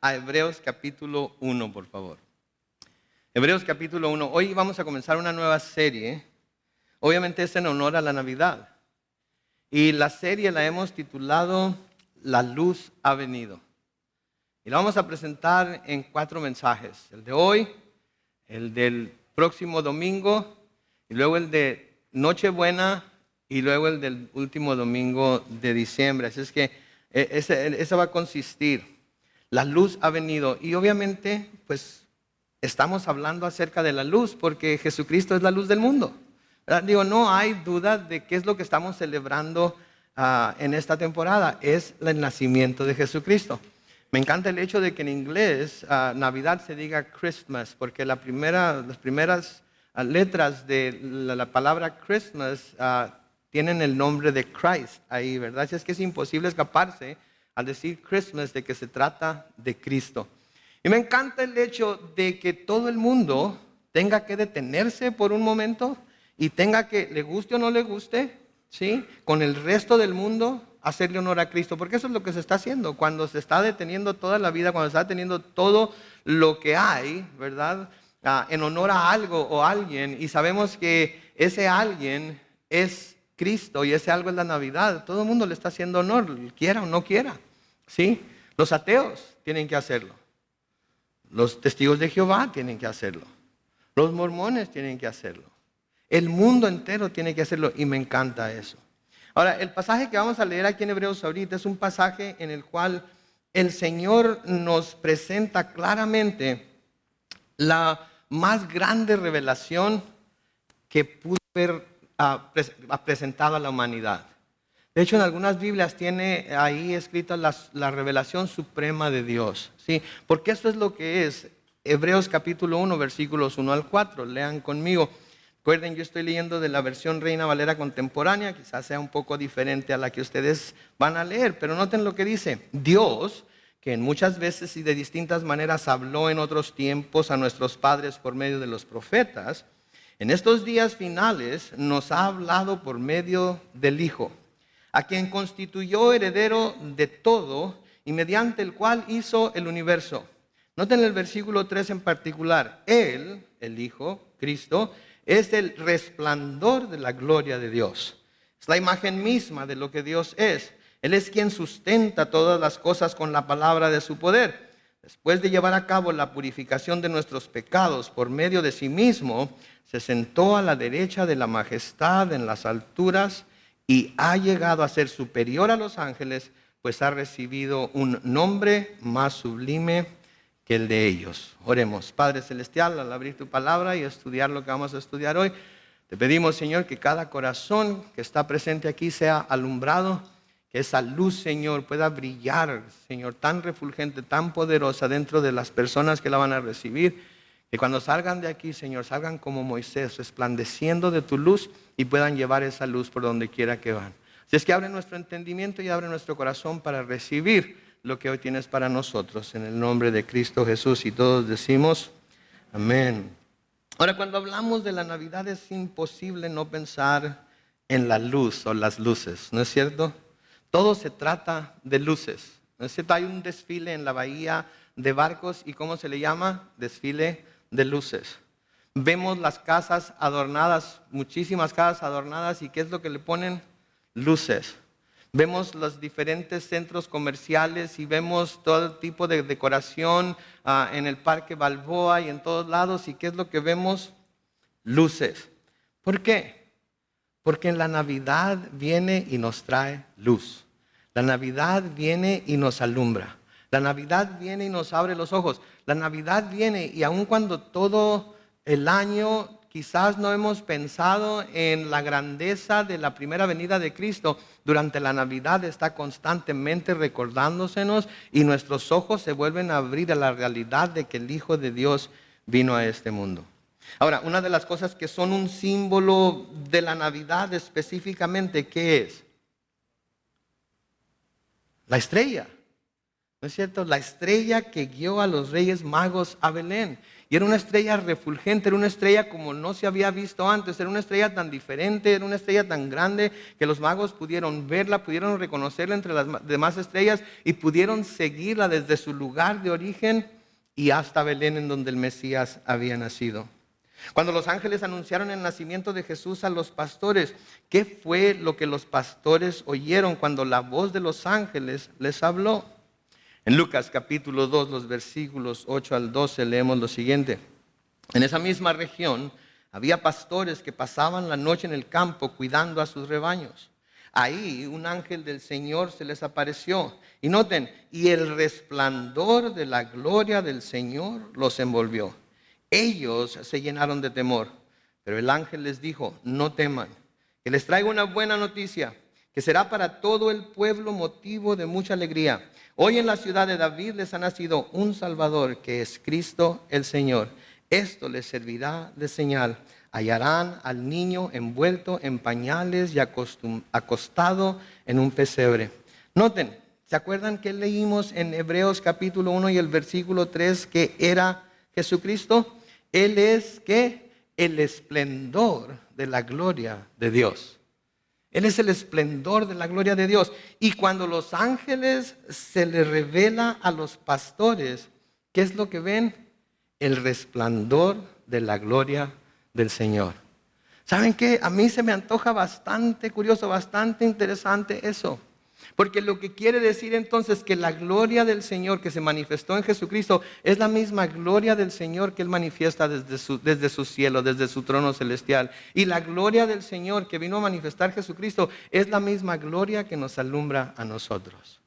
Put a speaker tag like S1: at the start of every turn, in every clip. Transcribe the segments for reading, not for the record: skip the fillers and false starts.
S1: a Hebreos capítulo 1, por favor. Hebreos capítulo 1. Hoy vamos a comenzar una nueva serie. Obviamente es en honor a la Navidad. Y la serie la hemos titulado La luz ha venido. Y la vamos a presentar en 4 mensajes. El de hoy, el del próximo domingo, y luego el de Nochebuena, y luego el del último domingo de diciembre. Así es que ese va a consistir. La luz ha venido. Y obviamente, pues, estamos hablando acerca de la luz, porque Jesucristo es la luz del mundo. ¿Verdad? Digo, no hay duda de qué es lo que estamos celebrando en esta temporada. Es el nacimiento de Jesucristo. Me encanta el hecho de que en inglés Navidad se diga Christmas, porque las primeras letras de la palabra Christmas tienen el nombre de Christ ahí, ¿verdad? Así es que es imposible escaparse al decir Christmas de que se trata de Cristo. Y me encanta el hecho de que todo el mundo tenga que detenerse por un momento y tenga que, le guste o no le guste, ¿sí?, con el resto del mundo, hacerle honor a Cristo, porque eso es lo que se está haciendo. Cuando se está deteniendo toda la vida, cuando se está deteniendo todo lo que hay, ¿verdad?, en honor a algo o a alguien, y sabemos que ese alguien es Cristo y ese algo es la Navidad, todo el mundo le está haciendo honor, quiera o no quiera, ¿sí? Los ateos tienen que hacerlo, los testigos de Jehová tienen que hacerlo, los mormones tienen que hacerlo, el mundo entero tiene que hacerlo, y me encanta eso. Ahora, el pasaje que vamos a leer aquí en Hebreos ahorita es un pasaje en el cual el Señor nos presenta claramente la más grande revelación que pudo haber presentado a la humanidad. De hecho, en algunas Biblias tiene ahí escrita la revelación suprema de Dios, ¿sí? Porque eso es lo que es Hebreos capítulo 1, versículos 1 al 4. Lean conmigo. Recuerden, yo estoy leyendo de la versión Reina Valera contemporánea, quizás sea un poco diferente a la que ustedes van a leer, pero noten lo que dice. Dios, que en muchas veces y de distintas maneras habló en otros tiempos a nuestros padres por medio de los profetas, en estos días finales nos ha hablado por medio del Hijo, a quien constituyó heredero de todo y mediante el cual hizo el universo. Noten el versículo 3 en particular. Él, el Hijo, Cristo, es el resplandor de la gloria de Dios. Es la imagen misma de lo que Dios es. Él es quien sustenta todas las cosas con la palabra de su poder. Después de llevar a cabo la purificación de nuestros pecados por medio de sí mismo, se sentó a la derecha de la majestad en las alturas y ha llegado a ser superior a los ángeles, pues ha recibido un nombre más sublime que el de ellos. Oremos. Padre Celestial, al abrir tu palabra y estudiar lo que vamos a estudiar hoy, te pedimos, Señor, que cada corazón que está presente aquí sea alumbrado, que esa luz, Señor, pueda brillar, Señor, tan refulgente, tan poderosa dentro de las personas que la van a recibir, que cuando salgan de aquí, Señor, salgan como Moisés, resplandeciendo de tu luz y puedan llevar esa luz por donde quiera que van. Así es que abre nuestro entendimiento y abre nuestro corazón para recibir lo que hoy tienes para nosotros, en el nombre de Cristo Jesús. Y todos decimos, amén. Ahora, cuando hablamos de la Navidad es imposible no pensar en la luz o las luces, ¿no es cierto? Todo se trata de luces, ¿no es cierto? Hay un desfile en la bahía de barcos y ¿cómo se le llama? Desfile de luces. Vemos las casas adornadas, muchísimas casas adornadas, ¿y qué es lo que le ponen? Luces. Vemos los diferentes centros comerciales y vemos todo tipo de decoración en el Parque Balboa y en todos lados. ¿Y qué es lo que vemos? Luces. ¿Por qué? Porque en la Navidad viene y nos trae luz. La Navidad viene y nos alumbra. La Navidad viene y nos abre los ojos. La Navidad viene y aun cuando todo el año quizás no hemos pensado en la grandeza de la primera venida de Cristo, durante la Navidad está constantemente recordándosenos y nuestros ojos se vuelven a abrir a la realidad de que el Hijo de Dios vino a este mundo. Ahora, una de las cosas que son un símbolo de la Navidad específicamente, ¿qué es? La estrella. ¿No es cierto? La estrella que guió a los Reyes Magos a Belén. Y era una estrella refulgente, era una estrella como no se había visto antes, era una estrella tan diferente, era una estrella tan grande que los magos pudieron verla, pudieron reconocerla entre las demás estrellas y pudieron seguirla desde su lugar de origen y hasta Belén, en donde el Mesías había nacido. Cuando los ángeles anunciaron el nacimiento de Jesús a los pastores, ¿qué fue lo que los pastores oyeron cuando la voz de los ángeles les habló? En Lucas capítulo 2, los versículos 8 al 12, leemos lo siguiente. En esa misma región había pastores que pasaban la noche en el campo cuidando a sus rebaños. Ahí un ángel del Señor se les apareció. Y noten, y el resplandor de la gloria del Señor los envolvió. Ellos se llenaron de temor, pero el ángel les dijo, no teman, que les traigo una buena noticia, que será para todo el pueblo motivo de mucha alegría. Hoy en la ciudad de David les ha nacido un Salvador, que es Cristo el Señor. Esto les servirá de señal. Hallarán al niño envuelto en pañales y acostado en un pesebre. Noten, ¿se acuerdan que leímos en Hebreos capítulo 1 y el versículo 3 que era Jesucristo? Él es ¿qué? El esplendor de la gloria de Dios. Él es el esplendor de la gloria de Dios. Y cuando los ángeles se le revela a los pastores, ¿qué es lo que ven? El resplandor de la gloria del Señor. ¿Saben qué? A mí se me antoja bastante curioso, bastante interesante eso. Porque lo que quiere decir entonces que la gloria del Señor que se manifestó en Jesucristo es la misma gloria del Señor que Él manifiesta desde su cielo, desde su trono celestial. Y la gloria del Señor que vino a manifestar Jesucristo es la misma gloria que nos alumbra a nosotros.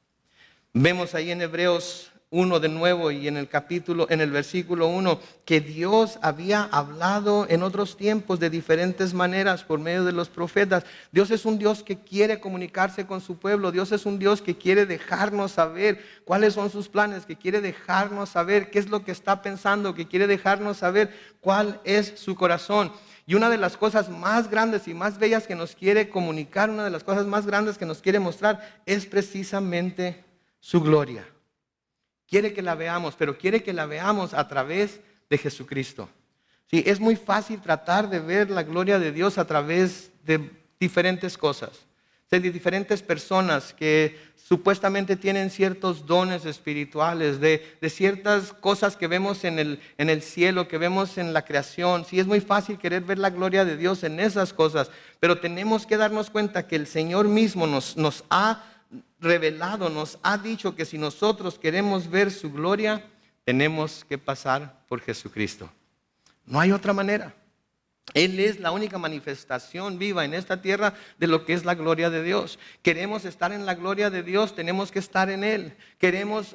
S1: Vemos ahí en Hebreos 1 de nuevo y en el versículo 1 que Dios había hablado en otros tiempos de diferentes maneras por medio de los profetas. Dios es un Dios que quiere comunicarse con su pueblo. Dios es un Dios que quiere dejarnos saber cuáles son sus planes, que quiere dejarnos saber qué es lo que está pensando, que quiere dejarnos saber cuál es su corazón. Y una de las cosas más grandes y más bellas que nos quiere comunicar, una de las cosas más grandes que nos quiere mostrar es precisamente su gloria. Quiere que la veamos, pero quiere que la veamos a través de Jesucristo. Sí, es muy fácil tratar de ver la gloria de Dios a través de diferentes cosas, de diferentes personas que supuestamente tienen ciertos dones espirituales, de ciertas cosas que vemos en el cielo, que vemos en la creación. Sí, es muy fácil querer ver la gloria de Dios en esas cosas, pero tenemos que darnos cuenta que el Señor mismo nos ha revelado, nos ha dicho que si nosotros queremos ver su gloria, tenemos que pasar por Jesucristo. No hay otra manera. Él es la única manifestación viva en esta tierra de lo que es la gloria de Dios. Queremos estar en la gloria de Dios, tenemos que estar en Él. Queremos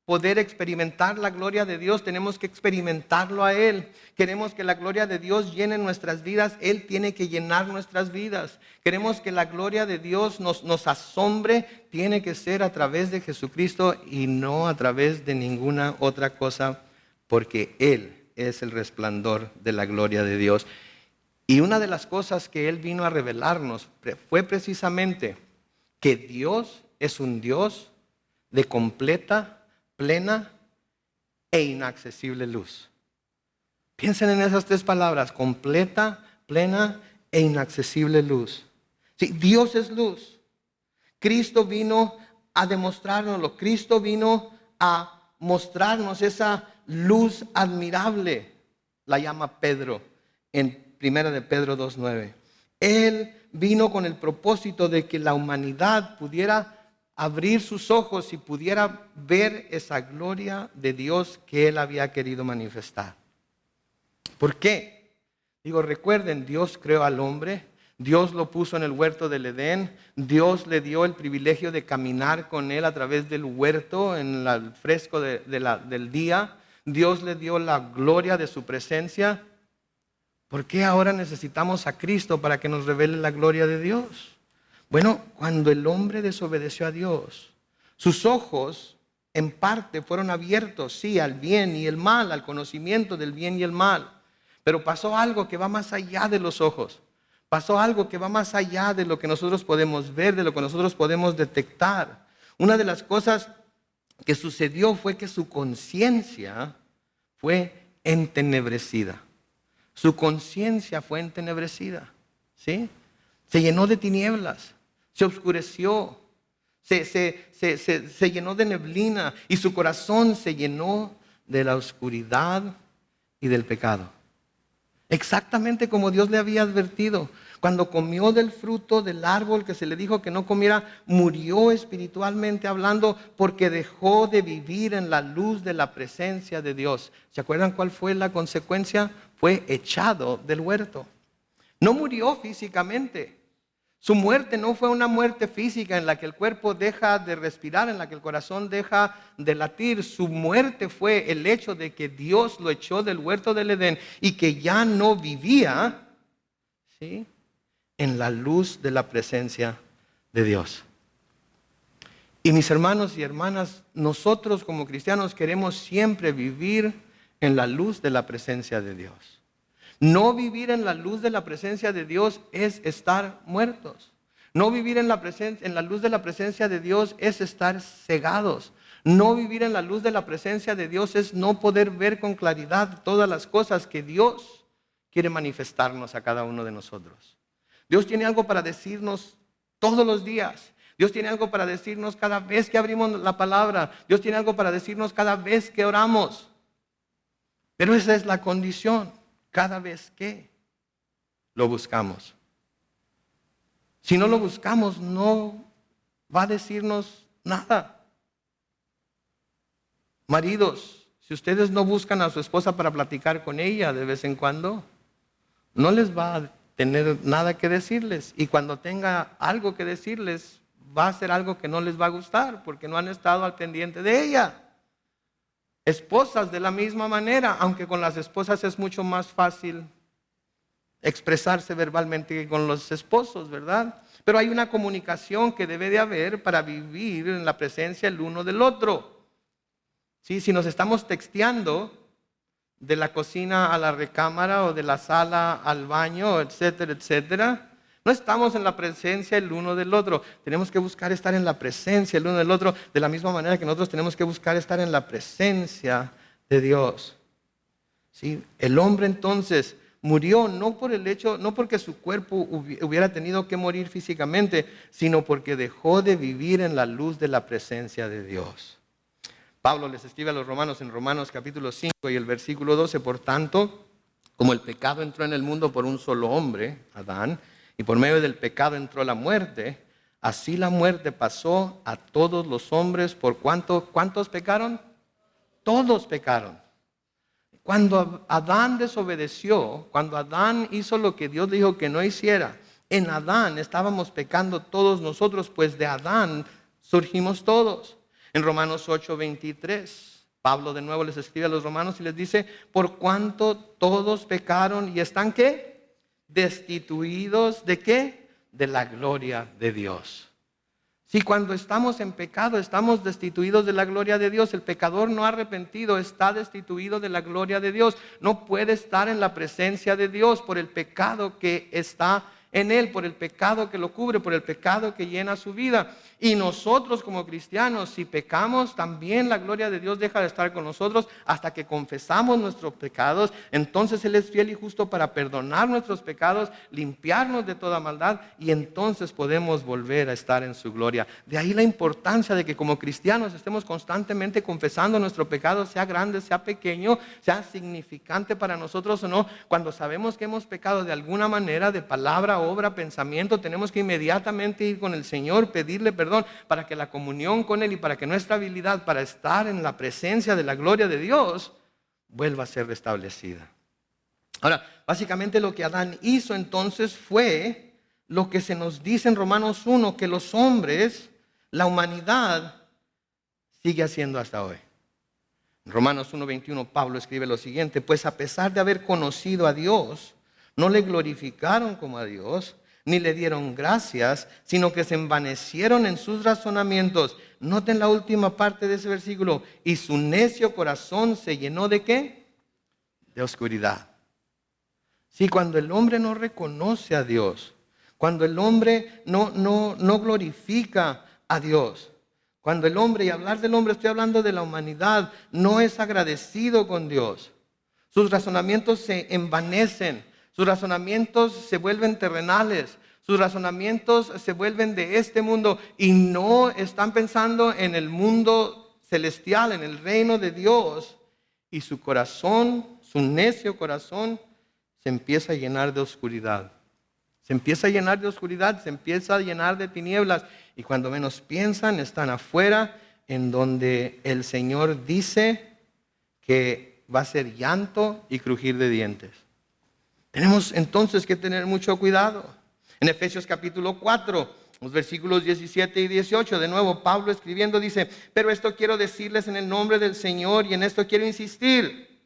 S1: poder experimentar la gloria de Dios, tenemos que experimentarlo a Él. Queremos que la gloria de Dios llene nuestras vidas, Él tiene que llenar nuestras vidas. Queremos que la gloria de Dios nos asombre, tiene que ser a través de Jesucristo y no a través de ninguna otra cosa, porque Él es el resplandor de la gloria de Dios. Y una de las cosas que Él vino a revelarnos fue precisamente que Dios es un Dios de completa, plena e inaccesible luz. Piensen en esas tres palabras: completa, plena e inaccesible luz. Sí, Dios es luz. Cristo vino a demostrárnoslo. Cristo vino a mostrarnos esa luz admirable. La llama Pedro en 1 de Pedro 2:9. Él vino con el propósito de que la humanidad pudiera abrir sus ojos y pudiera ver esa gloria de Dios que Él había querido manifestar. ¿Por qué? Recuerden, Dios creó al hombre, Dios lo puso en el huerto del Edén, Dios le dio el privilegio de caminar con Él a través del huerto en el fresco del día, Dios le dio la gloria de su presencia. ¿Por qué ahora necesitamos a Cristo para que nos revele la gloria de Dios? Bueno, cuando el hombre desobedeció a Dios, sus ojos en parte fueron abiertos, sí, al bien y el mal, al conocimiento del bien y el mal. Pero pasó algo que va más allá de los ojos. Pasó algo que va más allá de lo que nosotros podemos ver, de lo que nosotros podemos detectar. Una de las cosas que sucedió fue que su conciencia fue entenebrecida. Su conciencia fue entenebrecida, ¿sí? Se llenó de tinieblas, se oscureció, se llenó de neblina y su corazón se llenó de la oscuridad y del pecado. Exactamente como Dios le había advertido. Cuando comió del fruto del árbol que se le dijo que no comiera, murió espiritualmente hablando porque dejó de vivir en la luz de la presencia de Dios. ¿Se acuerdan cuál fue la consecuencia? Fue echado del huerto. No murió físicamente. Su muerte no fue una muerte física en la que el cuerpo deja de respirar, en la que el corazón deja de latir. Su muerte fue el hecho de que Dios lo echó del huerto del Edén y que ya no vivía, ¿sí?, en la luz de la presencia de Dios. Y mis hermanos y hermanas, nosotros como cristianos queremos siempre vivir en la luz de la presencia de Dios. No vivir en la luz de la presencia de Dios es estar muertos. No vivir en la luz de la presencia de Dios es estar cegados. No vivir en la luz de la presencia de Dios es no poder ver con claridad todas las cosas que Dios quiere manifestarnos a cada uno de nosotros. Dios tiene algo para decirnos todos los días. Dios tiene algo para decirnos cada vez que abrimos la palabra. Dios tiene algo para decirnos cada vez que oramos. Pero esa es la condición. Cada vez que lo buscamos. Si no lo buscamos, no va a decirnos nada. Maridos, si ustedes no buscan a su esposa para platicar con ella de vez en cuando, no les va a tener nada que decirles. Y cuando tenga algo que decirles, va a ser algo que no les va a gustar porque no han estado al pendiente de ella. Esposas de la misma manera, aunque con las esposas es mucho más fácil expresarse verbalmente que con los esposos, ¿verdad? Pero hay una comunicación que debe de haber para vivir en la presencia el uno del otro. ¿Sí? Si nos estamos texteando de la cocina a la recámara o de la sala al baño, etcétera, etcétera, no estamos en la presencia el uno del otro. Tenemos que buscar estar en la presencia el uno del otro, de la misma manera que nosotros tenemos que buscar estar en la presencia de Dios. ¿Sí? El hombre entonces murió no por el hecho, no porque su cuerpo hubiera tenido que morir físicamente, sino porque dejó de vivir en la luz de la presencia de Dios. Pablo les escribe a los romanos en Romanos capítulo 5 y el versículo 12, por tanto, como el pecado entró en el mundo por un solo hombre, Adán, y por medio del pecado entró la muerte, así la muerte pasó a todos los hombres. ¿Por cuánto? ¿Cuántos pecaron? Todos pecaron. Cuando Adán desobedeció, cuando Adán hizo lo que Dios dijo que no hiciera, en Adán estábamos pecando todos nosotros, pues de Adán surgimos todos. En Romanos 8:23, Pablo de nuevo les escribe a los romanos y les dice, por cuanto todos pecaron y están, ¿qué? Destituidos ¿de qué? De la gloria de Dios. Si cuando estamos en pecado estamos destituidos de la gloria de Dios, el pecador no arrepentido está destituido de la gloria de Dios. No puede estar en la presencia de Dios por el pecado que está en él, por el pecado que lo cubre, por el pecado que llena su vida. Y nosotros como cristianos, si pecamos, también la gloria de Dios deja de estar con nosotros hasta que confesamos nuestros pecados. Entonces Él es fiel y justo para perdonar nuestros pecados, limpiarnos de toda maldad y entonces podemos volver a estar en su gloria. De ahí la importancia de que como cristianos estemos constantemente confesando nuestro pecado, sea grande, sea pequeño, sea significante para nosotros o no. Cuando sabemos que hemos pecado de alguna manera, de palabra, obra, pensamiento, tenemos que inmediatamente ir con el Señor, pedirle perdón para que la comunión con Él y para que nuestra habilidad para estar en la presencia de la gloria de Dios vuelva a ser restablecida. Ahora, básicamente lo que Adán hizo entonces fue lo que se nos dice en Romanos 1, que los hombres, la humanidad, sigue haciendo hasta hoy. En Romanos 1:21 Pablo escribe lo siguiente, pues a pesar de haber conocido a Dios, no le glorificaron como a Dios, ni le dieron gracias, sino que se envanecieron en sus razonamientos. Noten la última parte de ese versículo. Y su necio corazón se llenó ¿de qué? De oscuridad. Sí, cuando el hombre no reconoce a Dios, cuando el hombre no glorifica a Dios, cuando el hombre, y hablar del hombre estoy hablando de la humanidad, no es agradecido con Dios, Sus razonamientos se envanecen, sus razonamientos se vuelven terrenales, sus razonamientos se vuelven de este mundo y no están pensando en el mundo celestial, en el reino de Dios. Y su corazón, su necio corazón, se empieza a llenar de oscuridad. Se empieza a llenar de oscuridad, se empieza a llenar de tinieblas. Y cuando menos piensan, están afuera, en donde el Señor dice que va a ser llanto y crujir de dientes. Tenemos entonces que tener mucho cuidado. En Efesios capítulo 4, los versículos 17 y 18, de nuevo Pablo escribiendo dice: pero esto quiero decirles en el nombre del Señor y en esto quiero insistir.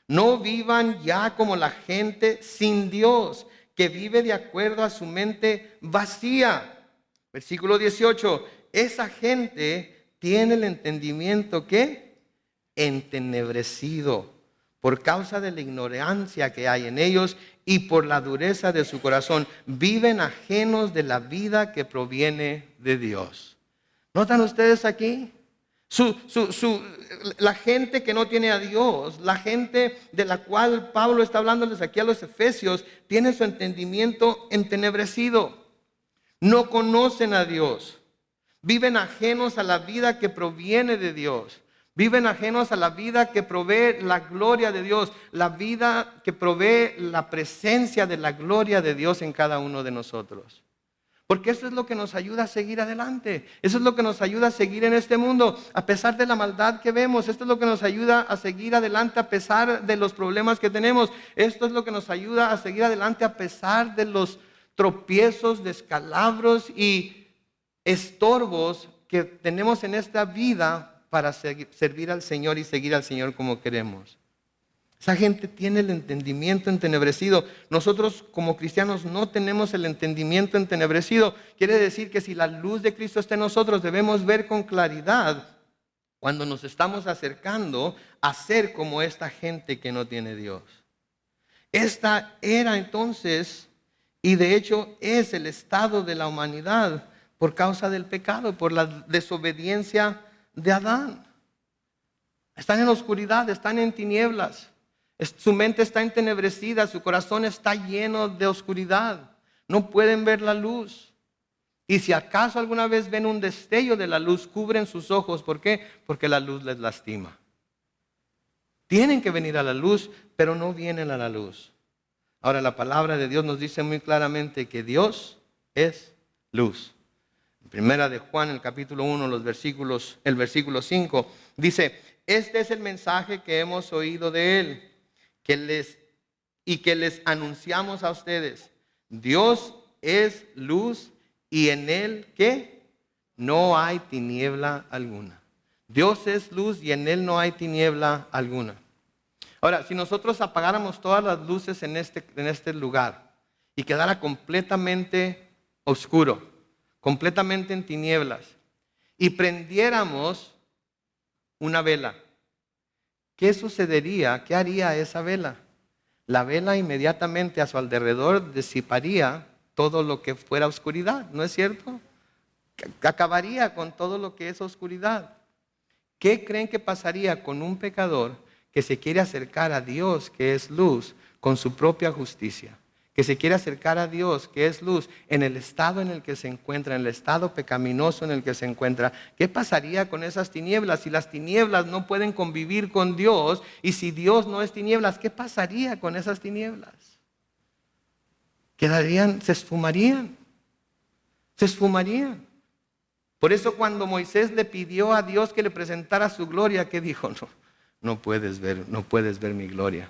S1: No vivan ya como la gente sin Dios, que vive de acuerdo a su mente vacía. Versículo 18, esa gente tiene el entendimiento ¿qué? Entenebrecido por causa de la ignorancia que hay en ellos y por la dureza de su corazón. Viven ajenos de la vida que proviene de Dios. ¿Notan ustedes aquí? La gente que no tiene a Dios, la gente de la cual Pablo está hablándoles aquí a los Efesios, tiene su entendimiento entenebrecido. No conocen a Dios. Viven ajenos a la vida que proviene de Dios. Viven ajenos a la vida que provee la gloria de Dios, la vida que provee la presencia de la gloria de Dios en cada uno de nosotros. Porque eso es lo que nos ayuda a seguir adelante. Eso es lo que nos ayuda a seguir en este mundo, a pesar de la maldad que vemos. Esto es lo que nos ayuda a seguir adelante a pesar de los problemas que tenemos. Esto es lo que nos ayuda a seguir adelante a pesar de los tropiezos, descalabros y estorbos que tenemos en esta vida para servir al Señor y seguir al Señor como queremos. Esa gente tiene el entendimiento entenebrecido. Nosotros como cristianos no tenemos el entendimiento entenebrecido. Quiere decir que si la luz de Cristo está en nosotros, debemos ver con claridad cuando nos estamos acercando a ser como esta gente que no tiene Dios. Esta era entonces, y de hecho es el estado de la humanidad por causa del pecado, por la desobediencia de Adán. Están en oscuridad, están en tinieblas. Su mente está entenebrecida, su corazón está lleno de oscuridad. No pueden ver la luz. Y si acaso alguna vez ven un destello de la luz, cubren sus ojos. ¿Por qué? Porque la luz les lastima. Tienen que venir a la luz, pero no vienen a la luz. Ahora la palabra de Dios nos dice muy claramente que Dios es luz. Primera de Juan, el capítulo 1, el versículo 5, dice: este es el mensaje que hemos oído de Él, que les anunciamos a ustedes. Dios es luz y en Él, ¿qué? No hay tiniebla alguna. Dios es luz y en Él no hay tiniebla alguna. Ahora, si nosotros apagáramos todas las luces en este lugar y quedara completamente oscuro, completamente en tinieblas, y prendiéramos una vela, ¿qué sucedería? ¿Qué haría esa vela? La vela inmediatamente a su alrededor disiparía todo lo que fuera oscuridad, ¿no es cierto? Acabaría con todo lo que es oscuridad. ¿Qué creen que pasaría con un pecador que se quiere acercar a Dios, que es luz, con su propia justicia? Que se quiere acercar a Dios, que es luz, en el estado en el que se encuentra, en el estado pecaminoso en el que se encuentra. ¿Qué pasaría con esas tinieblas? Si las tinieblas no pueden convivir con Dios, y si Dios no es tinieblas, ¿qué pasaría con esas tinieblas? Se esfumarían. Se esfumarían. Por eso cuando Moisés le pidió a Dios que le presentara su gloria, ¿qué dijo? No puedes ver mi gloria.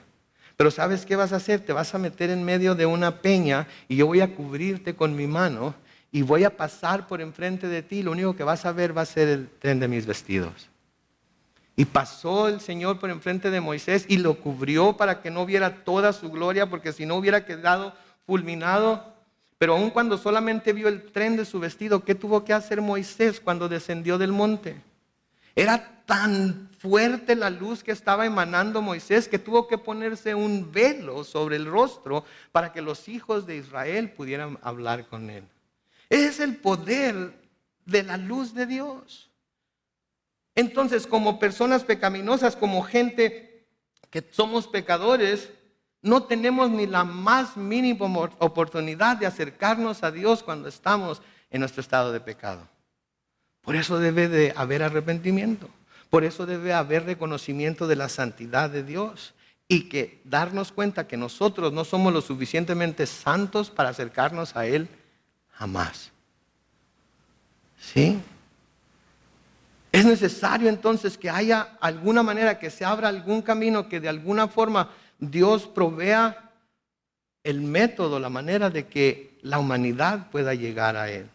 S1: Pero ¿sabes qué vas a hacer? Te vas a meter en medio de una peña y yo voy a cubrirte con mi mano y voy a pasar por enfrente de ti. Lo único que vas a ver va a ser el tren de mis vestidos. Y pasó el Señor por enfrente de Moisés y lo cubrió para que no viera toda su gloria, porque si no hubiera quedado fulminado. Pero aun cuando solamente vio el tren de su vestido, ¿qué tuvo que hacer Moisés cuando descendió del monte? Era tan fuerte la luz que estaba emanando Moisés que tuvo que ponerse un velo sobre el rostro para que los hijos de Israel pudieran hablar con él. Ese es el poder de la luz de Dios. Entonces, como personas pecaminosas, como gente que somos pecadores, no tenemos ni la más mínima oportunidad de acercarnos a Dios cuando estamos en nuestro estado de pecado. Por eso debe de haber arrepentimiento. Por eso debe haber reconocimiento de la santidad de Dios. Y que darnos cuenta que nosotros no somos lo suficientemente santos para acercarnos a Él jamás. ¿Sí? Es necesario entonces que haya alguna manera, que se abra algún camino, que de alguna forma Dios provea el método, la manera de que la humanidad pueda llegar a Él.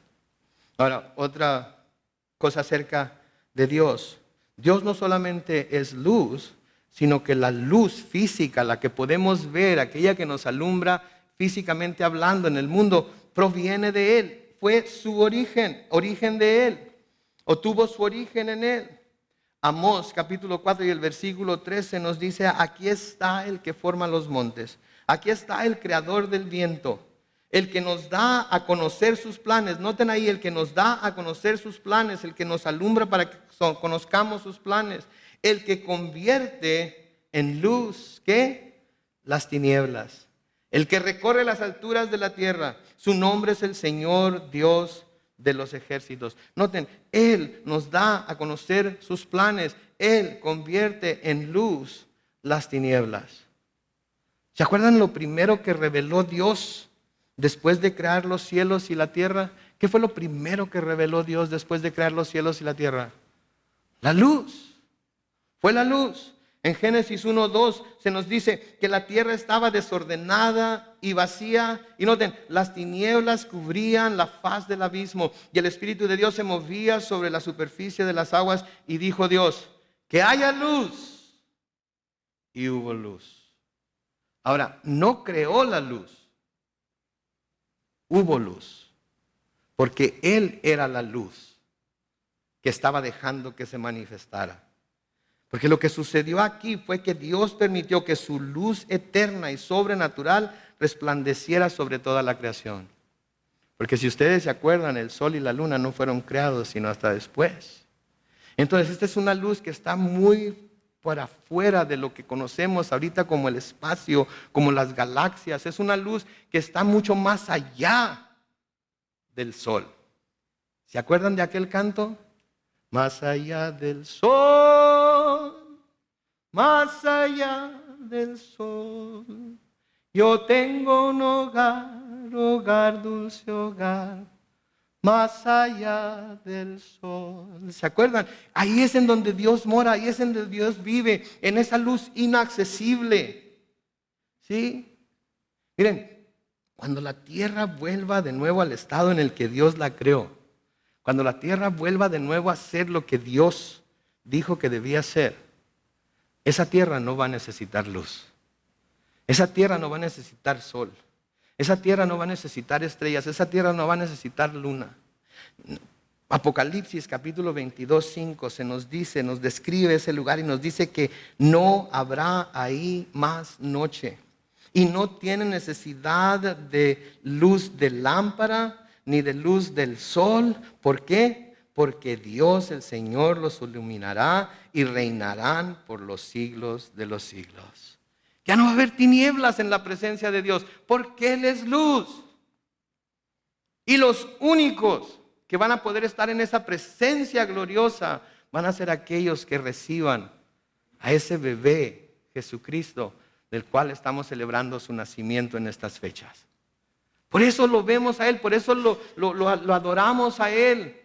S1: Ahora, otra cosa acerca de Dios. Dios no solamente es luz, sino que la luz física, la que podemos ver, aquella que nos alumbra físicamente hablando en el mundo, proviene de Él. Fue su origen de Él, o tuvo su origen en Él. Amós capítulo 4 y el versículo 13 nos dice: aquí está el que forma los montes, aquí está el creador del viento, el que nos da a conocer sus planes. Noten ahí, el que nos da a conocer sus planes, el que nos alumbra para que conozcamos sus planes, el que convierte en luz, ¿qué? Las tinieblas, el que recorre las alturas de la tierra. Su nombre es el Señor Dios de los ejércitos. Noten, Él nos da a conocer sus planes. Él convierte en luz las tinieblas. ¿Se acuerdan lo primero que reveló Dios después de crear los cielos y la tierra? ¿Qué fue lo primero que reveló Dios después de crear los cielos y la tierra? La luz. Fue la luz. En Génesis 1:2 se nos dice que la tierra estaba desordenada y vacía. Y noten, las tinieblas cubrían la faz del abismo y el Espíritu de Dios se movía sobre la superficie de las aguas. Y dijo Dios: que haya luz. Y hubo luz. Ahora, no creó la luz. Hubo luz. Porque Él era la luz que estaba dejando que se manifestara. Porque lo que sucedió aquí fue que Dios permitió que su luz eterna y sobrenatural resplandeciera sobre toda la creación. Porque si ustedes se acuerdan, el sol y la luna no fueron creados sino hasta después. Entonces esta es una luz que está muy por afuera de lo que conocemos ahorita como el espacio, como las galaxias. Es una luz que está mucho más allá del sol. ¿Se acuerdan de aquel canto? Más allá del sol, más allá del sol, yo tengo un hogar, hogar, dulce hogar, más allá del sol. ¿Se acuerdan? Ahí es en donde Dios mora, ahí es en donde Dios vive, en esa luz inaccesible. ¿Sí? Miren, cuando la tierra vuelva de nuevo al estado en el que Dios la creó, cuando la tierra vuelva de nuevo a ser lo que Dios dijo que debía ser, esa tierra no va a necesitar luz. Esa tierra no va a necesitar sol. Esa tierra no va a necesitar estrellas. Esa tierra no va a necesitar luna. Apocalipsis capítulo 22:5 se nos dice, nos describe ese lugar y nos dice que no habrá ahí más noche. Y no tiene necesidad de luz de lámpara ni de luz del sol. ¿Por qué? Porque Dios el Señor los iluminará y reinarán por los siglos de los siglos. Ya no va a haber tinieblas en la presencia de Dios, porque Él es luz. Y los únicos que van a poder estar en esa presencia gloriosa van a ser aquellos que reciban a ese bebé Jesucristo, del cual estamos celebrando su nacimiento en estas fechas. Por eso lo vemos a Él, por eso lo adoramos a Él.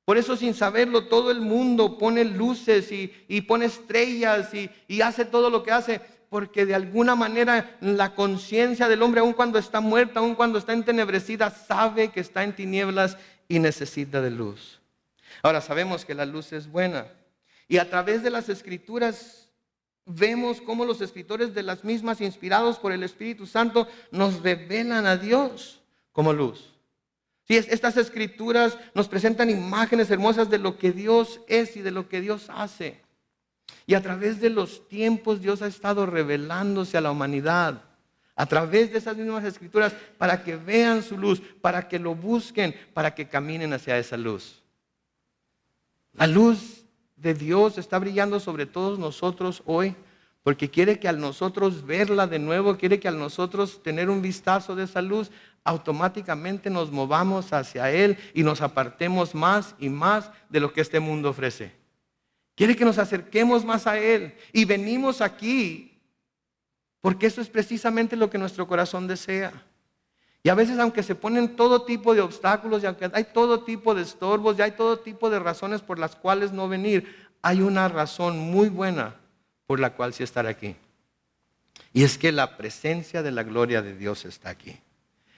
S1: Por eso, sin saberlo, todo el mundo pone luces y pone estrellas y hace todo lo que hace, porque de alguna manera la conciencia del hombre, aun cuando está muerta, aun cuando está entenebrecida, sabe que está en tinieblas y necesita de luz. Ahora, sabemos que la luz es buena, y a través de las Escrituras vemos cómo los escritores de las mismas, inspirados por el Espíritu Santo, nos revelan a Dios como luz. Sí, estas Escrituras nos presentan imágenes hermosas de lo que Dios es y de lo que Dios hace. Y a través de los tiempos Dios ha estado revelándose a la humanidad a través de esas mismas Escrituras para que vean su luz, para que lo busquen, para que caminen hacia esa luz. La luz de Dios está brillando sobre todos nosotros hoy porque quiere que al nosotros verla de nuevo, quiere que al nosotros tener un vistazo de esa luz, automáticamente nos movamos hacia Él y nos apartemos más y más de lo que este mundo ofrece. Quiere que nos acerquemos más a Él. Y venimos aquí porque eso es precisamente lo que nuestro corazón desea. Y a veces, aunque se ponen todo tipo de obstáculos, y aunque hay todo tipo de estorbos, y hay todo tipo de razones por las cuales no venir, hay una razón muy buena por la cual sí estar aquí. Y es que la presencia de la gloria de Dios está aquí.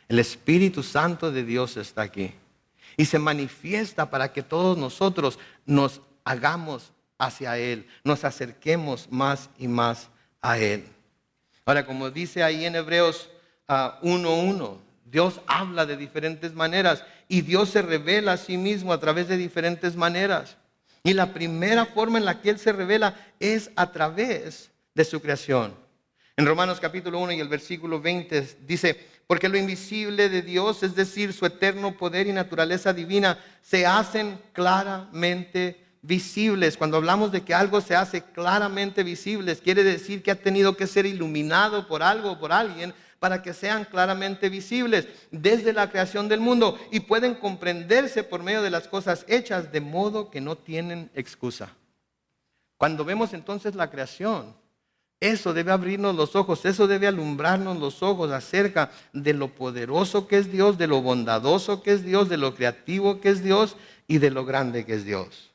S1: El Espíritu Santo de Dios está aquí. Y se manifiesta para que todos nosotros nos hagamos hacia Él, nos acerquemos más y más a Él. Ahora, como dice ahí en Hebreos 1:1, Dios habla de diferentes maneras y Dios se revela a sí mismo a través de diferentes maneras. Y la primera forma en la que Él se revela es a través de su creación. En Romanos capítulo 1 y el versículo 20 dice: porque lo invisible de Dios, es decir, su eterno poder y naturaleza divina, se hacen claramente visibles. Cuando hablamos de que algo se hace claramente visibles, quiere decir que ha tenido que ser iluminado por algo o por alguien para que sean claramente visibles desde la creación del mundo y pueden comprenderse por medio de las cosas hechas, de modo que no tienen excusa. Cuando vemos entonces la creación, eso debe abrirnos los ojos, eso debe alumbrarnos los ojos acerca de lo poderoso que es Dios, de lo bondadoso que es Dios, de lo creativo que es Dios y de lo grande que es Dios.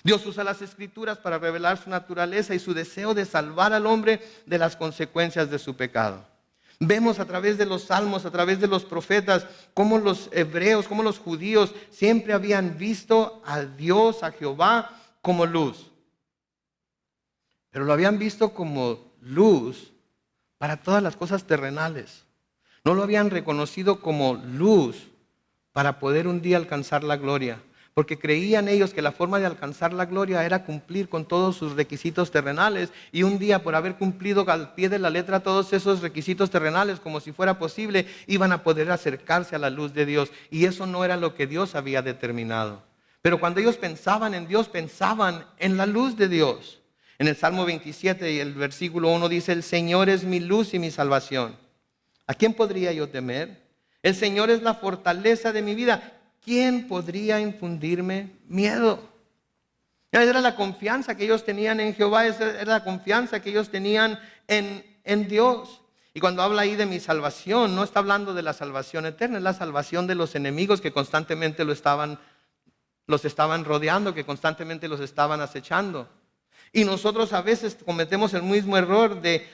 S1: Dios usa las Escrituras para revelar su naturaleza y su deseo de salvar al hombre de las consecuencias de su pecado. Vemos a través de los salmos, a través de los profetas, cómo los hebreos, cómo los judíos siempre habían visto a Dios, a Jehová, como luz. Pero lo habían visto como luz para todas las cosas terrenales. No lo habían reconocido como luz para poder un día alcanzar la gloria. Porque creían ellos que la forma de alcanzar la gloria era cumplir con todos sus requisitos terrenales. Y un día, por haber cumplido al pie de la letra todos esos requisitos terrenales, como si fuera posible, iban a poder acercarse a la luz de Dios. Y eso no era lo que Dios había determinado. Pero cuando ellos pensaban en Dios, pensaban en la luz de Dios. En el Salmo 27 y el versículo 1 dice: el Señor es mi luz y mi salvación. ¿A quién podría yo temer? El Señor es la fortaleza de mi vida. ¿Quién podría infundirme miedo? Era la confianza que ellos tenían en Jehová, era la confianza que ellos tenían en Dios. Y cuando habla ahí de mi salvación, no está hablando de la salvación eterna, es la salvación de los enemigos que constantemente los estaban rodeando, que constantemente los estaban acechando. Y nosotros a veces cometemos el mismo error de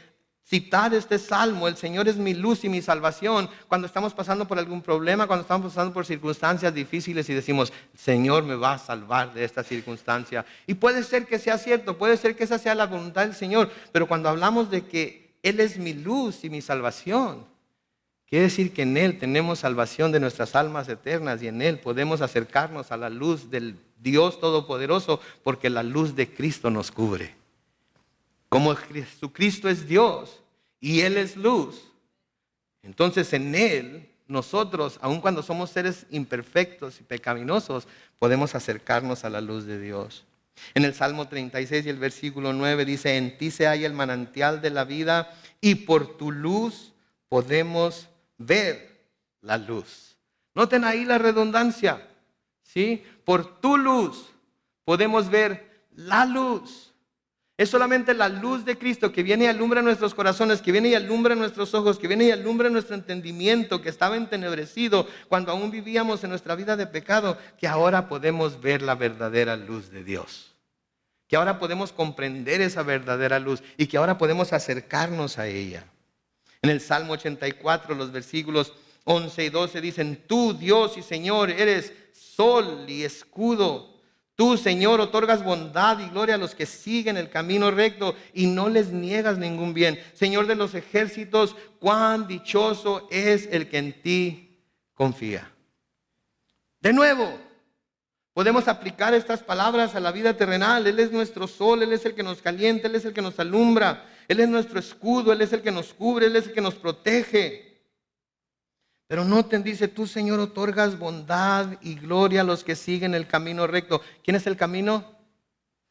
S1: citar este salmo: el Señor es mi luz y mi salvación, cuando estamos pasando por algún problema, cuando estamos pasando por circunstancias difíciles y decimos: el Señor me va a salvar de esta circunstancia. Y puede ser que sea cierto, puede ser que esa sea la voluntad del Señor, pero cuando hablamos de que Él es mi luz y mi salvación, quiere decir que en Él tenemos salvación de nuestras almas eternas y en Él podemos acercarnos a la luz del Dios Todopoderoso, porque la luz de Cristo nos cubre. Como Jesucristo es Dios y Él es luz, entonces en Él nosotros, aun cuando somos seres imperfectos y pecaminosos, podemos acercarnos a la luz de Dios. En el Salmo 36 y el versículo 9 dice: en ti se halla el manantial de la vida y por tu luz podemos ver la luz. Noten ahí la redundancia, ¿sí? Por tu luz podemos ver la luz. Es solamente la luz de Cristo que viene y alumbra nuestros corazones, que viene y alumbra nuestros ojos, que viene y alumbra nuestro entendimiento, que estaba entenebrecido cuando aún vivíamos en nuestra vida de pecado, que ahora podemos ver la verdadera luz de Dios. Que ahora podemos comprender esa verdadera luz y que ahora podemos acercarnos a ella. En el Salmo 84, los versículos 11 y 12 dicen: tú, Dios y Señor, eres sol y escudo. Tú, Señor, otorgas bondad y gloria a los que siguen el camino recto y no les niegas ningún bien. Señor de los ejércitos, cuán dichoso es el que en ti confía. De nuevo, podemos aplicar estas palabras a la vida terrenal. Él es nuestro sol, Él es el que nos calienta, Él es el que nos alumbra, Él es nuestro escudo, Él es el que nos cubre, Él es el que nos protege. Pero noten, dice: tú, Señor, otorgas bondad y gloria a los que siguen el camino recto. ¿Quién es el camino?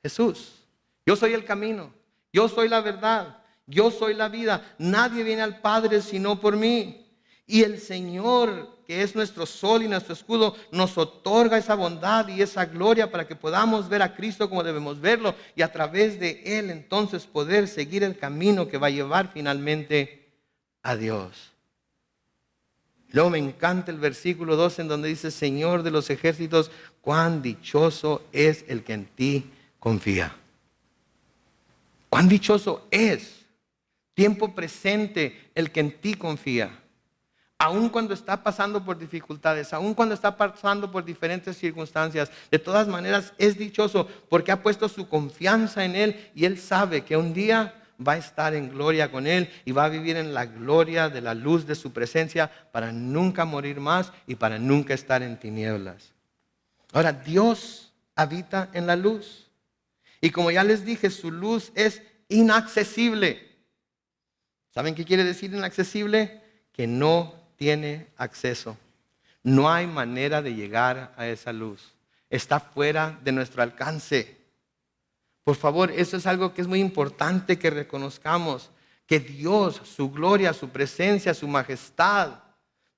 S1: Jesús. Yo soy el camino, Yo soy la verdad, yo soy la vida. Nadie viene al Padre sino por mí. Y el Señor, que es nuestro sol y nuestro escudo, nos otorga esa bondad y esa gloria para que podamos ver a Cristo como debemos verlo y a través de Él entonces poder seguir el camino que va a llevar finalmente a Dios. Luego me encanta el versículo 2 en donde dice: Señor de los ejércitos, cuán dichoso es el que en ti confía. Cuán dichoso es, tiempo presente, el que en ti confía. Aun cuando está pasando por dificultades, aun cuando está pasando por diferentes circunstancias, de todas maneras es dichoso porque ha puesto su confianza en Él y Él sabe que un día va a estar en gloria con Él y va a vivir en la gloria de la luz de su presencia para nunca morir más y para nunca estar en tinieblas. Ahora, Dios habita en la luz y como ya les dije, su luz es inaccesible. ¿Saben qué quiere decir inaccesible? Que no tiene acceso. No hay manera de llegar a esa luz. Está fuera de nuestro alcance. Por favor, eso es algo que es muy importante que reconozcamos. Que Dios, su gloria, su presencia, su majestad,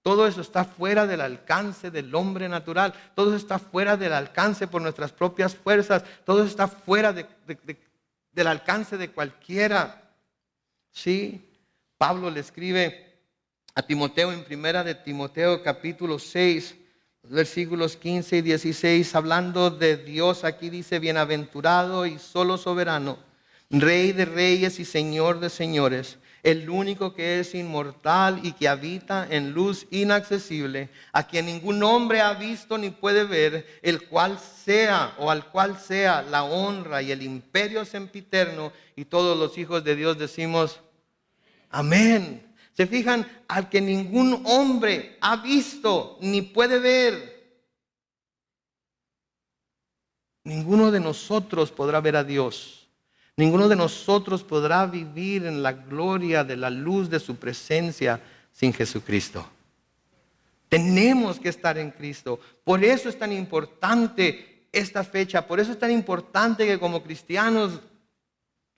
S1: todo eso está fuera del alcance del hombre natural. Todo eso está fuera del alcance por nuestras propias fuerzas. Todo eso está fuera del alcance de cualquiera. Sí, Pablo le escribe a Timoteo en primera de Timoteo capítulo 6, versículos 15 y 16, hablando de Dios, aquí dice: bienaventurado y solo soberano, Rey de reyes y Señor de señores, el único que es inmortal y que habita en luz inaccesible, a quien ningún hombre ha visto ni puede ver, el cual sea o al cual sea la honra y el imperio sempiterno. Y todos los hijos de Dios decimos amén. ¿Se fijan? Al que ningún hombre ha visto ni puede ver. Ninguno de nosotros podrá ver a Dios. Ninguno de nosotros podrá vivir en la gloria de la luz de su presencia sin Jesucristo. Tenemos que estar en Cristo. Por eso es tan importante esta fecha. Por eso es tan importante que como cristianos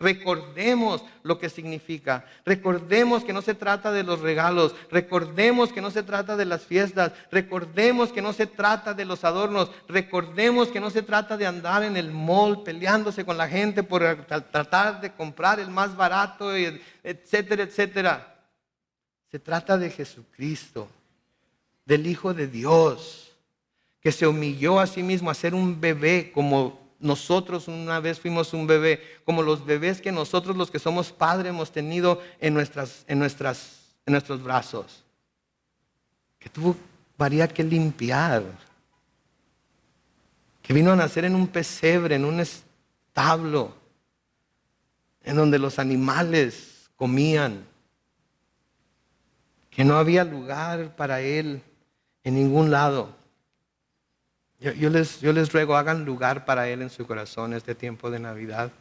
S1: recordemos lo que significa. Recordemos que no se trata de los regalos. Recordemos que no se trata de las fiestas. Recordemos que no se trata de los adornos. Recordemos que no se trata de andar en el mall peleándose con la gente por tratar de comprar el más barato, etcétera, etcétera. Se trata de Jesucristo, del Hijo de Dios, que se humilló a sí mismo a ser un bebé como nosotros una vez fuimos un bebé, como los bebés que nosotros los que somos padres hemos tenido en nuestros brazos. Que tuvo María que limpiar. Que vino a nacer en un pesebre, en un establo, en donde los animales comían. Que no había lugar para Él en ningún lado. Yo les ruego, hagan lugar para Él en su corazón este tiempo de Navidad.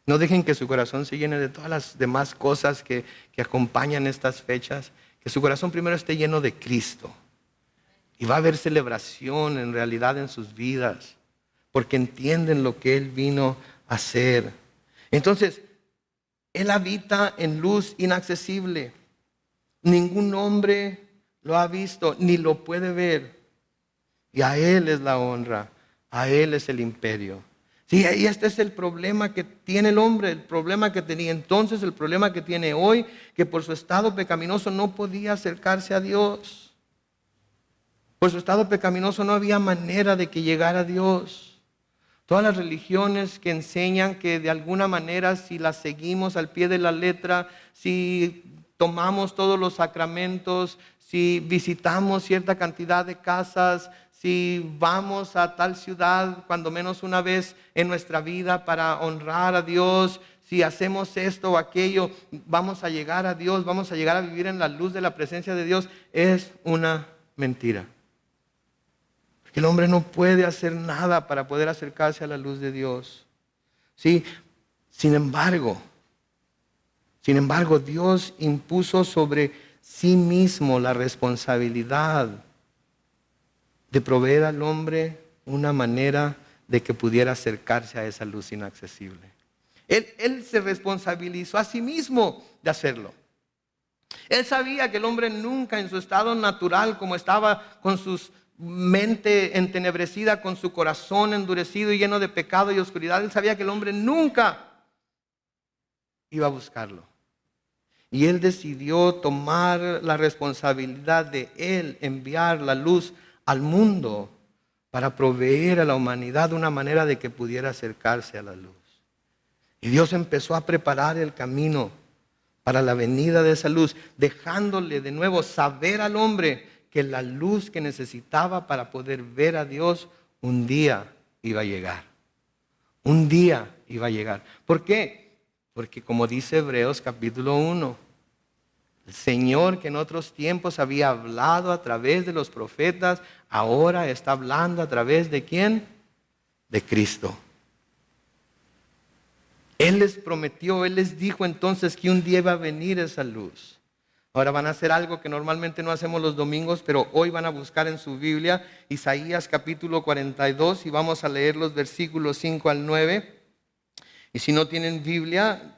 S1: No dejen que su corazón se llene de todas las demás cosas que acompañan estas fechas. Que su corazón primero esté lleno de Cristo. Y va a haber celebración en realidad en sus vidas. Porque entienden lo que Él vino a hacer. Entonces, Él habita en luz inaccesible. Ningún hombre lo ha visto ni lo puede ver. Y a Él es la honra, a Él es el imperio. Sí, y este es el problema que tiene el hombre, el problema que tenía entonces, el problema que tiene hoy, que por su estado pecaminoso no podía acercarse a Dios. Por su estado pecaminoso no había manera de que llegara a Dios. Todas las religiones que enseñan que de alguna manera si las seguimos al pie de la letra, si tomamos todos los sacramentos, si visitamos cierta cantidad de casas, si vamos a tal ciudad cuando menos una vez en nuestra vida para honrar a Dios, si hacemos esto o aquello, vamos a llegar a Dios, vamos a llegar a vivir en la luz de la presencia de Dios, es una mentira. Porque el hombre no puede hacer nada para poder acercarse a la luz de Dios. Sí, sin embargo, Dios impuso sobre sí mismo la responsabilidad de proveer al hombre una manera de que pudiera acercarse a esa luz inaccesible. Él se responsabilizó a sí mismo de hacerlo. Él sabía que el hombre nunca en su estado natural, como estaba con su mente entenebrecida, con su corazón endurecido y lleno de pecado y oscuridad, él sabía que el hombre nunca iba a buscarlo. Y él decidió tomar la responsabilidad de él enviar la luz al mundo para proveer a la humanidad una manera de que pudiera acercarse a la luz. Y Dios empezó a preparar el camino para la venida de esa luz, dejándole de nuevo saber al hombre que la luz que necesitaba para poder ver a Dios un día iba a llegar. Un día iba a llegar. ¿Por qué? Porque como dice Hebreos capítulo 1, el Señor que en otros tiempos había hablado a través de los profetas, ahora está hablando a través de ¿quién? De Cristo. Él les prometió, Él les dijo entonces que un día iba a venir esa luz. Ahora van a hacer algo que normalmente no hacemos los domingos, pero hoy van a buscar en su Biblia Isaías capítulo 42 y vamos a leer los versículos 5 al 9. Y si no tienen Biblia,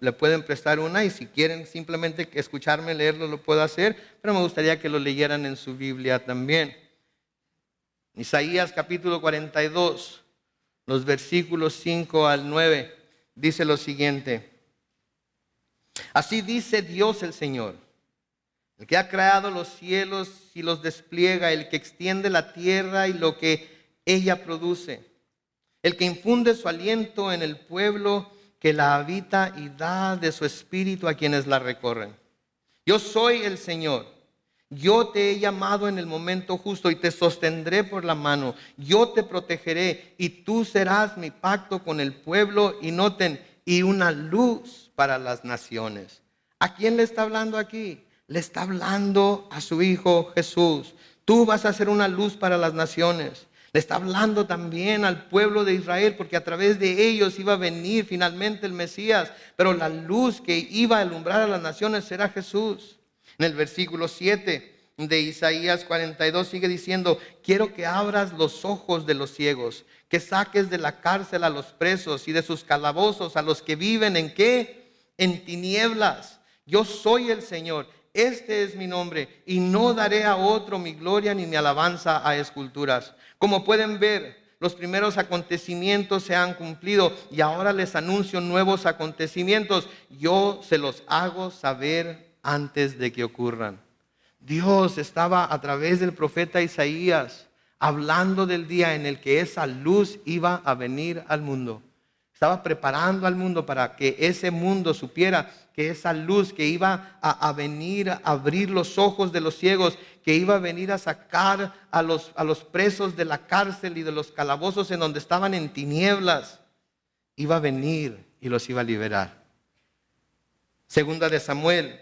S1: le pueden prestar una, y si quieren simplemente escucharme leerlo, lo puedo hacer, pero me gustaría que lo leyeran en su Biblia también. Isaías capítulo 42, los versículos 5 al 9, dice lo siguiente: así dice Dios el Señor, el que ha creado los cielos y los despliega, el que extiende la tierra y lo que ella produce, el que infunde su aliento en el pueblo que la habita y da de su espíritu a quienes la recorren. Yo soy el Señor. Yo te he llamado en el momento justo y te sostendré por la mano. Yo te protegeré y tú serás mi pacto con el pueblo, y noten, y una luz para las naciones. ¿A quién le está hablando aquí? Le está hablando a su Hijo Jesús. Tú vas a ser una luz para las naciones. Le está hablando también al pueblo de Israel, porque a través de ellos iba a venir finalmente el Mesías. Pero la luz que iba a alumbrar a las naciones será Jesús. En el versículo 7 de Isaías 42 sigue diciendo: quiero que abras los ojos de los ciegos, que saques de la cárcel a los presos y de sus calabozos a los que viven ¿en qué? En tinieblas. Yo soy el Señor. Este es mi nombre, y no daré a otro mi gloria ni mi alabanza a esculturas. Como pueden ver, los primeros acontecimientos se han cumplido y ahora les anuncio nuevos acontecimientos. Yo se los hago saber antes de que ocurran. Dios estaba a través del profeta Isaías hablando del día en el que esa luz iba a venir al mundo. Estaba preparando al mundo para que ese mundo supiera que esa luz que iba a venir a abrir los ojos de los ciegos, que iba a venir a sacar a los presos de la cárcel y de los calabozos en donde estaban en tinieblas, iba a venir y los iba a liberar. Segunda de Samuel,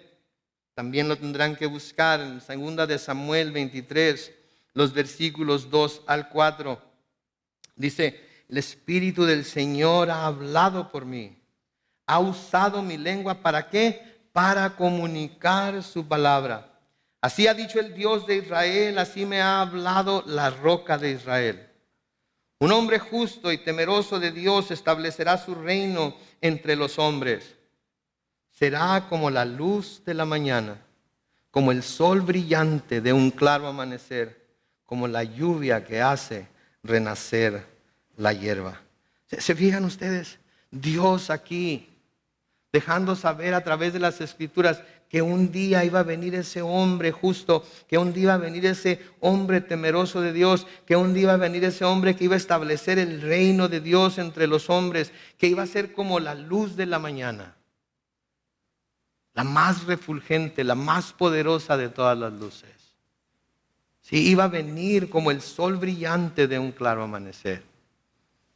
S1: también lo tendrán que buscar en Segunda de Samuel 23, los versículos 2 al 4. Dice: el Espíritu del Señor ha hablado por mí. Ha usado mi lengua, ¿para qué? Para comunicar su palabra. Así ha dicho el Dios de Israel, así me ha hablado la roca de Israel. Un hombre justo y temeroso de Dios establecerá su reino entre los hombres. Será como la luz de la mañana, como el sol brillante de un claro amanecer, como la lluvia que hace renacer la hierba. ¿Se fijan ustedes? Dios aquí dejando saber a través de las Escrituras que un día iba a venir ese hombre justo, que un día iba a venir ese hombre temeroso de Dios, que un día iba a venir ese hombre que iba a establecer el reino de Dios entre los hombres, que iba a ser como la luz de la mañana, la más refulgente, la más poderosa de todas las luces. Sí, iba a venir como el sol brillante de un claro amanecer.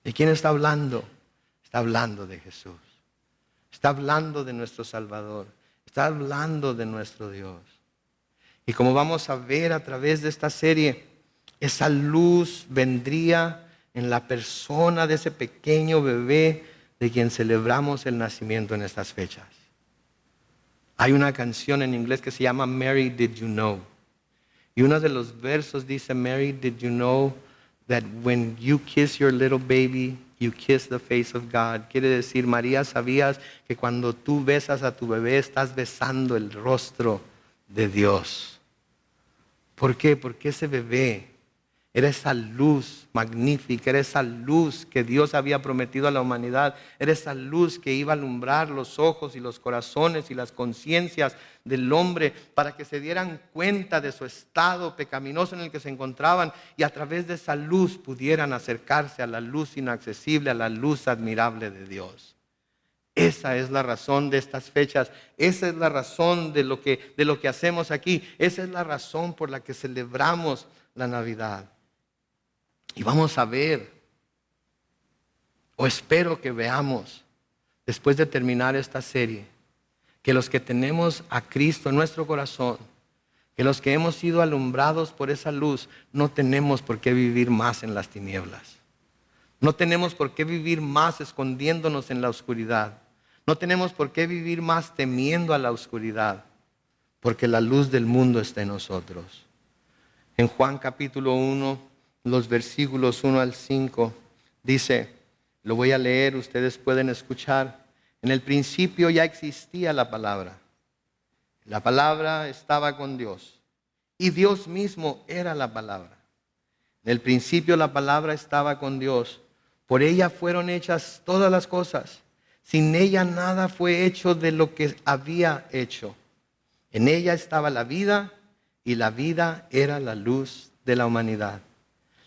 S1: ¿De quién está hablando? Está hablando de Jesús. Está hablando de nuestro Salvador. Está hablando de nuestro Dios. Y como vamos a ver a través de esta serie, esa luz vendría en la persona de ese pequeño bebé de quien celebramos el nacimiento en estas fechas. Hay una canción en inglés que se llama Mary, Did You Know? Y uno de los versos dice: Mary, did you know that when you kiss your little baby, you kiss the face of God. Quiere decir, María, ¿sabías que cuando tú besas a tu bebé estás besando el rostro de Dios? ¿Por qué? Porque ese bebé era esa luz magnífica, era esa luz que Dios había prometido a la humanidad, era esa luz que iba a alumbrar los ojos y los corazones y las conciencias del hombre para que se dieran cuenta de su estado pecaminoso en el que se encontraban y a través de esa luz pudieran acercarse a la luz inaccesible, a la luz admirable de Dios. Esa es la razón de estas fechas, esa es la razón de lo que hacemos aquí, esa es la razón por la que celebramos la Navidad. Y vamos a ver, o espero que veamos, después de terminar esta serie, que los que tenemos a Cristo en nuestro corazón, que los que hemos sido alumbrados por esa luz, no tenemos por qué vivir más en las tinieblas. No tenemos por qué vivir más escondiéndonos en la oscuridad. No tenemos por qué vivir más temiendo a la oscuridad, porque la luz del mundo está en nosotros. En Juan capítulo 1, los versículos 1 al 5, dice, lo voy a leer, ustedes pueden escuchar. En el principio ya existía la palabra. La palabra estaba con Dios y Dios mismo era la palabra. En el principio la palabra estaba con Dios. Por ella fueron hechas todas las cosas. Sin ella nada fue hecho de lo que había hecho. En ella estaba la vida y la vida era la luz de la humanidad.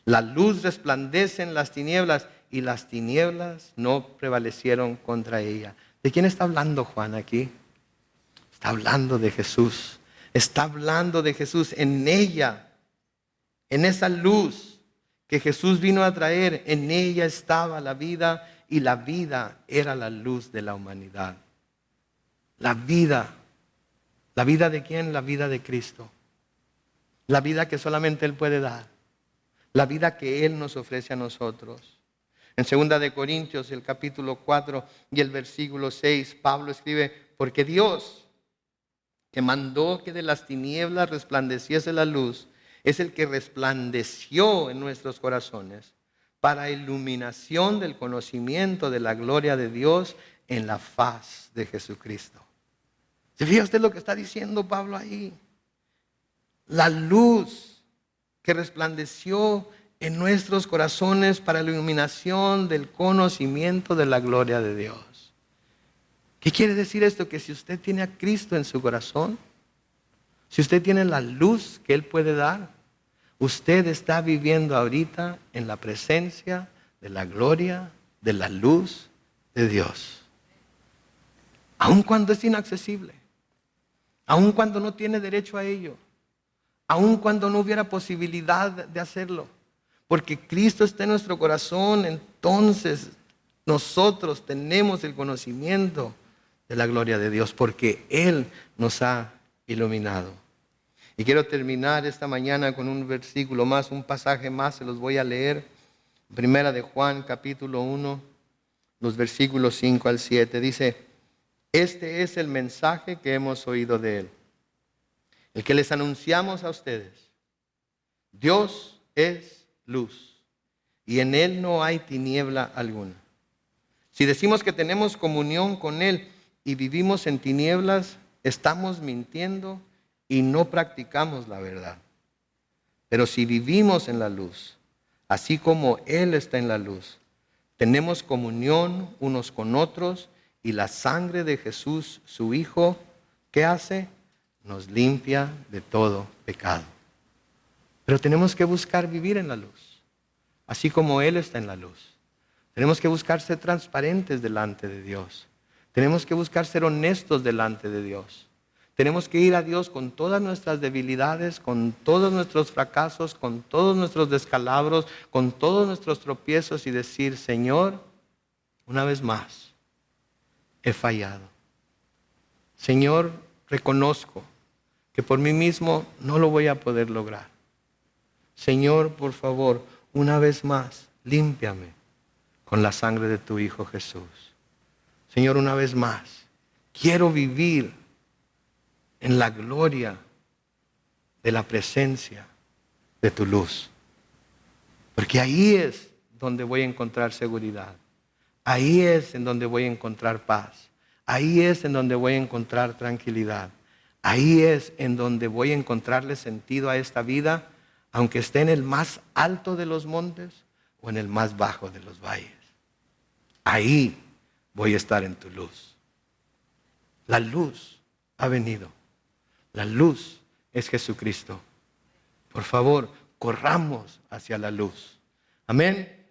S1: La luz resplandece en las tinieblas y las tinieblas no prevalecieron contra ella. ¿De quién está hablando Juan aquí? Está hablando de Jesús. Está hablando de Jesús. En ella, en esa luz que Jesús vino a traer, en ella estaba la vida y la vida era la luz de la humanidad. La vida. ¿La vida de quién? La vida de Cristo. La vida que solamente Él puede dar. La vida que Él nos ofrece a nosotros. En 2 de Corintios, el capítulo 4 y el versículo 6, Pablo escribe, porque Dios, que mandó que de las tinieblas resplandeciese la luz, es el que resplandeció en nuestros corazones para iluminación del conocimiento de la gloria de Dios en la faz de Jesucristo. ¿Se fija usted lo que está diciendo Pablo ahí? La luz que resplandeció en nuestros corazones para la iluminación del conocimiento de la gloria de Dios. ¿Qué quiere decir esto? Que si usted tiene a Cristo en su corazón, si usted tiene la luz que Él puede dar, usted está viviendo ahorita en la presencia de la gloria, de la luz de Dios. Aun cuando es inaccesible, aun cuando no tiene derecho a ello, aun cuando no hubiera posibilidad de hacerlo. Porque Cristo está en nuestro corazón, entonces nosotros tenemos el conocimiento de la gloria de Dios, porque Él nos ha iluminado. Y quiero terminar esta mañana con un versículo más, un pasaje más, se los voy a leer. Primera de Juan, capítulo 1, los versículos 5 al 7. Dice, este es el mensaje que hemos oído de Él, el que les anunciamos a ustedes. Dios es luz y en Él no hay tiniebla alguna. Si decimos que tenemos comunión con Él y vivimos en tinieblas, estamos mintiendo y no practicamos la verdad. Pero si vivimos en la luz, así como Él está en la luz, tenemos comunión unos con otros y la sangre de Jesús, su Hijo, ¿qué hace? Nos limpia de todo pecado. Pero tenemos que buscar vivir en la luz, así como Él está en la luz. Tenemos que buscar ser transparentes delante de Dios. Tenemos que buscar ser honestos delante de Dios. Tenemos que ir a Dios con todas nuestras debilidades, con todos nuestros fracasos, con todos nuestros descalabros, con todos nuestros tropiezos y decir, Señor, una vez más, he fallado. Señor, reconozco que por mí mismo no lo voy a poder lograr. Señor, por favor, una vez más, límpiame con la sangre de tu Hijo Jesús. Señor, una vez más, quiero vivir en la gloria de la presencia de tu luz. Porque ahí es donde voy a encontrar seguridad. Ahí es en donde voy a encontrar paz. Ahí es en donde voy a encontrar tranquilidad. Ahí es en donde voy a encontrarle sentido a esta vida, aunque esté en el más alto de los montes o en el más bajo de los valles. Ahí voy a estar en tu luz. La luz ha venido. La luz es Jesucristo. Por favor, corramos hacia la luz. Amén.